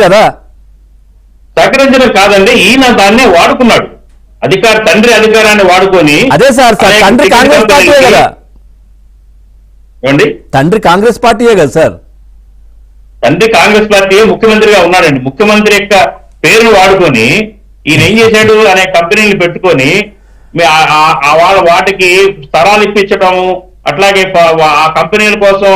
కదా. సహకరించడం కాదండి, ఈయన దాన్నే వాడుకున్నాడు. తండ్రి అధికారాన్ని వాడుకొని. అదే సార్, తండ్రి కాంగ్రెస్ పార్టీయే కదా. ఏమండి, తండ్రి కాంగ్రెస్ పార్టీయే కదా సార్. తండ్రి కాంగ్రెస్ పార్టీ ముఖ్యమంత్రిగా ఉన్నాడండి. ముఖ్యమంత్రి యొక్క పేరును వాడుకొని ఈయన ఏం చేశాడు అనే కంపెనీలు పెట్టుకొని వాళ్ళ వాటికి స్థలాలు ఇప్పించడం, అట్లాగే ఆ కంపెనీల కోసం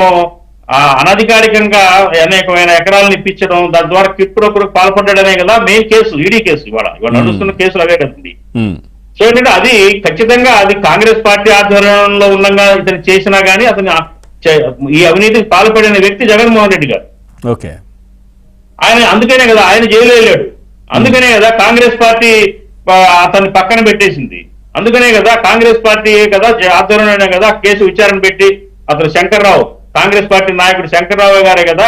అనధికారికంగా అనేకమైన ఎకరాలను ఇప్పించడం, దాని ద్వారా కిక్కురొకరు పాల్పడ్డాడనే కదా మెయిన్ కేసు, ఈడీ కేసు. ఇవాళ నడుస్తున్న కేసులు అవే కదండి. సో ఏంటంటే అది ఖచ్చితంగా అది కాంగ్రెస్ పార్టీ ఆధ్వర్యంలో ఉండగా ఇతను చేసినా గానీ అతను ఈ అవినీతికి పాల్పడిన వ్యక్తి జగన్మోహన్ రెడ్డి గారు. ఓకే, ఆయన అందుకనే కదా ఆయన జైలు వెళ్ళాడు. అందుకనే కదా కాంగ్రెస్ పార్టీ అతన్ని పక్కన పెట్టేసింది. అందుకనే కదా కాంగ్రెస్ పార్టీ కదా ఆధ్వర్యంలోనే కదా కేసు విచారణ పెట్టి అతను శంకర్రావు, కాంగ్రెస్ పార్టీ నాయకుడు శంకర్రావు గారే కదా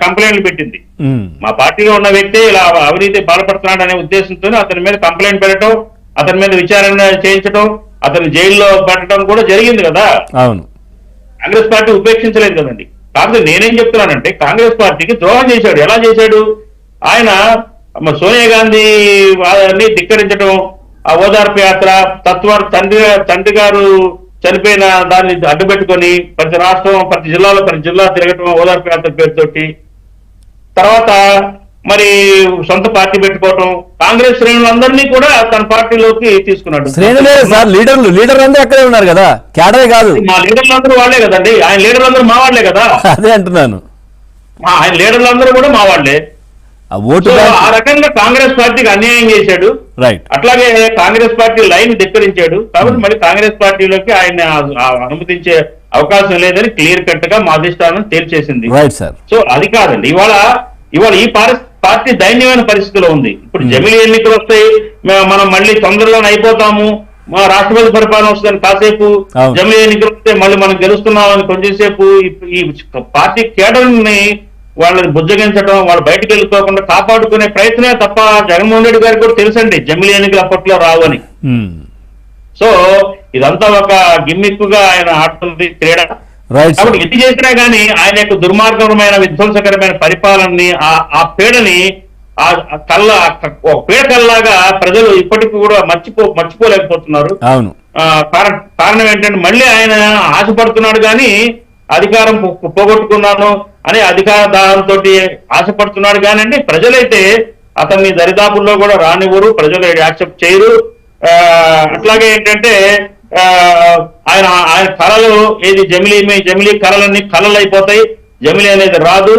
కంప్లైంట్లు పెట్టింది. మా పార్టీలో ఉన్న వ్యక్తి ఇలా అవినీతి పాల్పడుతున్నాడు అనే ఉద్దేశంతో అతని మీద కంప్లైంట్ పెట్టడం, అతని మీద విచారణ చేయించడం, అతని జైల్లో పెట్టడం కూడా జరిగింది కదా. అవును, కాంగ్రెస్ పార్టీ ఉపేక్షించలేదు కదండి. కాకపోతే నేనేం చెప్తున్నానంటే కాంగ్రెస్ పార్టీకి ద్రోహం చేశాడు. ఎలా చేశాడు? ఆయన సోనియా గాంధీ వారిని ధిక్కరించడం, ఆ ఓదార్పు యాత్ర తండ్రి గారు చనిపోయిన దాన్ని అడ్డుపెట్టుకొని ప్రతి రాష్ట్రం ప్రతి జిల్లా తిరగటం ఓదార్పు యాత్ర పేరుతోటి, తర్వాత మరి సొంత పార్టీ పెట్టుకోవటం, కాంగ్రెస్ శ్రేణులందరినీ కూడా తన పార్టీలోకి తీసుకున్నాడు. శ్రేణులే సార్, లీడర్లు అందరూ అక్కడే ఉన్నారు కదా, క్యాడరే కాదు. మా లీడర్లందరూ వాళ్ళే కదండి, ఆయన లీడర్లందరూ మా వాళ్లే కదా. అదే అంటున్నాను, ఆయన లీడర్లందరూ కూడా మా వాళ్లే. ఆ రకంగా కాంగ్రెస్ పార్టీకి అన్యాయం చేశాడు. అట్లాగే కాంగ్రెస్ పార్టీ లైన్ ధిక్కరించాడు. కాబట్టి మళ్ళీ కాంగ్రెస్ పార్టీలోకి ఆయన అనుమతించే అవకాశం లేదని క్లియర్ కట్ గా మా అధిష్టానం తేల్చేసింది. సో అది కాదండి, ఇవాళ ఈ పార్టీ దైన్యమైన పరిస్థితిలో ఉంది. ఇప్పుడు జమిలీ ఎన్నికలు వస్తాయి, మనం మళ్ళీ తొందరలోనే అయిపోతాము, మా రాష్ట్రపతి పరిపాలన వస్తుందని కాసేపు, జమిలీ ఎన్నికలు వస్తే మళ్ళీ మనం గెలుస్తున్నామని కొంచెంసేపు ఈ పార్టీ కేడర్ని వాళ్ళని బుజ్జగించడం, వాళ్ళు బయటకు వెళ్ళిపోకుండా కాపాడుకునే ప్రయత్నమే తప్ప జగన్మోహన్ రెడ్డి గారికి కూడా తెలుసండి జమిలీ ఎన్నికలు అప్పట్లో రావని. సో ఇదంతా ఒక గిమ్మిక్ గా ఆయన ఆడుతుంది క్రీడ. కాబట్టి ఎన్ని చేసినా గానీ ఆయన యొక్క దుర్మార్గమైన విధ్వంసకరమైన పరిపాలనని ఆ పీడని పీడ కల్లాగా ప్రజలు ఇప్పటికీ కూడా మర్చిపోలేకపోతున్నారు. కారణం ఏంటంటే మళ్ళీ ఆయన ఆశపడుతున్నాడు కానీ అధికారం పోగొట్టుకున్నాను అనే అధికార దాహంతో ఆశపడుతున్నాడు కానండి. ప్రజలైతే అతన్ని దరిదాపుల్లో కూడా రానివ్వరు, ప్రజలు యాక్సెప్ట్ చేయరు. అట్లాగే ఏంటంటే ఆయన కళలు ఏది జమిలీ కళలన్నీ కళలు అయిపోతాయి, జమిలీ అనేది రాదు.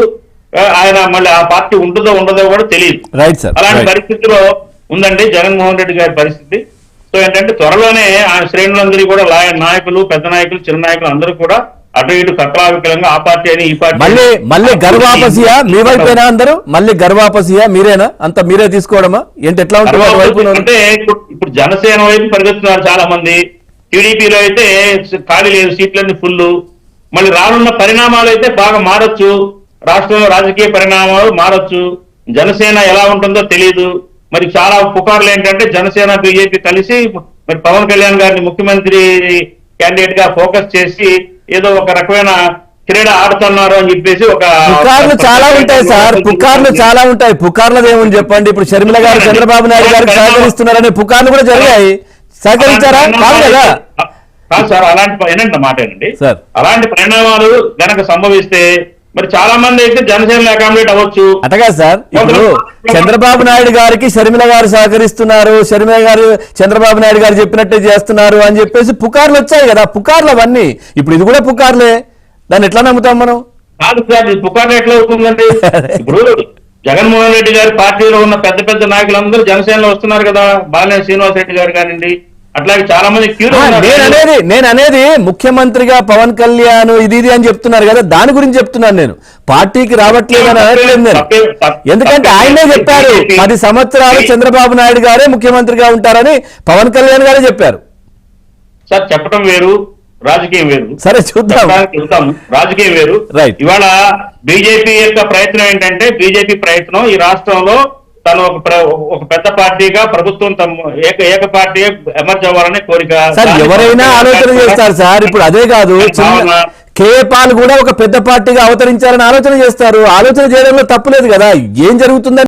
ఆయన మళ్ళీ ఆ పార్టీ ఉంటుందో ఉండదో కూడా తెలియదు. అలాంటి పరిస్థితిలో ఉందండి జగన్మోహన్ రెడ్డి గారి పరిస్థితి. సో ఏంటంటే త్వరలోనే ఆయన శ్రేణులందరూ కూడా నాయకులు, పెద్ద నాయకులు, చిన్న నాయకులు అందరూ కూడా అటు ఇటు కట్టలావికలంగా ఆ పార్టీ అని ఈ పార్టీ మళ్ళీ గర్వాపసియా మీ వైపేనా అందరూ? మళ్ళీ గర్వాపసియా మీరేనా? అంత మీరే తీసుకోవడమా ఏంటి? ఎట్లా ఉంటుంది అంటే ఇప్పుడు జనసేన వైపు పరిగెత్తున్నారు చాలా మంది, టీడీపీలో అయితే ఖాళీ లేదు, సీట్లన్నీ ఫుల్. మళ్ళీ రానున్న పరిణామాలు అయితే బాగా మారొచ్చు, రాష్ట్రంలో రాజకీయ పరిణామాలు మారొచ్చు. జనసేన ఎలా ఉంటుందో తెలియదు. మరి చాలా పుకార్లు ఏంటంటే జనసేన బీజేపీ కలిసి మరి పవన్ కళ్యాణ్ గారిని ముఖ్యమంత్రి క్యాండిడేట్ గా ఫోకస్ చేసి ఏదో ఒక రకమైన క్రీడ ఆడుతున్నారు అని చెప్పేసి ఒక పుకార్లు చాలా ఉంటాయి సార్, పుకార్లు చాలా ఉంటాయి. పుకార్లు ఏముంది చెప్పండి? ఇప్పుడు షర్మిల గారు చంద్రబాబు నాయుడు గారికి సహకరిస్తున్నారనే పుకార్లు కూడా జరిగాయి. సహకరించారా? కాదు కదా. కాదు సార్, అలాంటి మాట ఏంటండి సార్, అలాంటి పరిణామాలు గనక సంభవిస్తే మరి చాలా మంది అయితే జనసేనలో అకామిడేట్ అవ్వచ్చు. అటగా సార్, ఇప్పుడు చంద్రబాబు నాయుడు గారికి షర్మిల గారు సహకరిస్తున్నారు, షర్మిల గారు చంద్రబాబు నాయుడు గారు చెప్పినట్టే చేస్తున్నారు అని చెప్పేసి పుకార్లు వచ్చాయి కదా. పుకార్లు అవన్నీ ఇప్పుడు ఇది కూడా పుకార్లే, దాన్ని ఎట్లా నమ్ముతాం మనం? కాదు సార్, ఈ పుకార్లు ఎట్లా అవుతుందండి? ఇప్పుడు జగన్మోహన్ రెడ్డి గారి పార్టీలో ఉన్న పెద్ద పెద్ద నాయకులందరూ జనసేనలో వస్తున్నారు కదా. బాలినేని శ్రీనివాస్ రెడ్డి గారు కానివ్వండి, అట్లాగే చాలా మంది. నేను అనేది ముఖ్యమంత్రిగా పవన్ కళ్యాణ్ ఇది అని చెప్తున్నారు కదా, దాని గురించి చెప్తున్నాను. నేను పార్టీకి రావట్లేదు అని అనట్లేదు నేను. ఎందుకంటే ఆయనే చెప్పారు 10 సంవత్సరాలు చంద్రబాబు నాయుడు గారే ముఖ్యమంత్రిగా ఉంటారని పవన్ కళ్యాణ్ గారే చెప్పారు. సార్ చెప్పడం వేరు, రాజకీయం వేరు. సరే చూద్దాం, రాజకీయం వేరు. ఇవాళ బీజేపీ యొక్క ప్రయత్నం ఏంటంటే, బీజేపీ ప్రయత్నం ఈ రాష్ట్రంలో తను ఒక పెద్ద పార్టీగా ప్రభుత్వం ఏక పార్టీ ఎమర్జ్ అవ్వాలనే కోరిక. సార్ ఎవరైనా ఆలోచన చేస్తారు సార్. ఇప్పుడు అదే కాదు, కేఏ పాల్ కూడా ఒక పెద్ద పార్టీగా అవతరించాలని ఆలోచన చేస్తారు. ఆలోచన చేయడంలో తప్పులేదు కదా. ఏం జరుగుతుందని